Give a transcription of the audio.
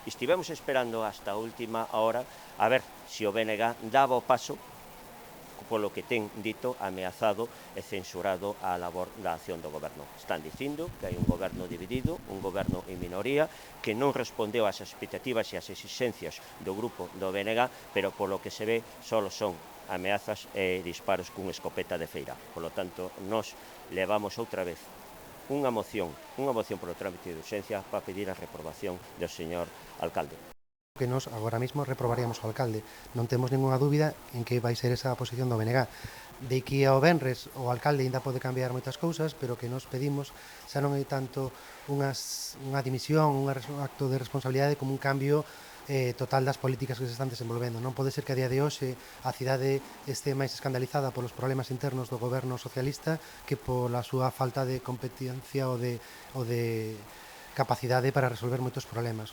estivemos esperando hasta a última hora a ver se o BNG daba o paso polo que ten dito, ameazado e censurado a labor da acción do goberno. Están dicindo que hai un goberno dividido, un goberno en minoría, que non respondeu ás expectativas e ás exigencias do grupo do BNG, pero polo que se ve só son ameazas e disparos cun escopeta de feira. Polo tanto, nós levamos outra vez unha moción polo trámite de urxencia para pedir a reprobación do señor alcalde. Que nos agora mesmo reprobaríamos ao alcalde. Non temos ninguna dúbida en que vai ser esa a posición do BNG. De que ao venres o alcalde ainda pode cambiar moitas cousas, pero que nos pedimos xa non é tanto unha dimisión, un acto de responsabilidade como un cambio total das políticas que se están desenvolvendo. Non pode ser que a día de hoxe a cidade este máis escandalizada polos problemas internos do goberno socialista que pola súa falta de competencia ou de capacidade para resolver moitos problemas.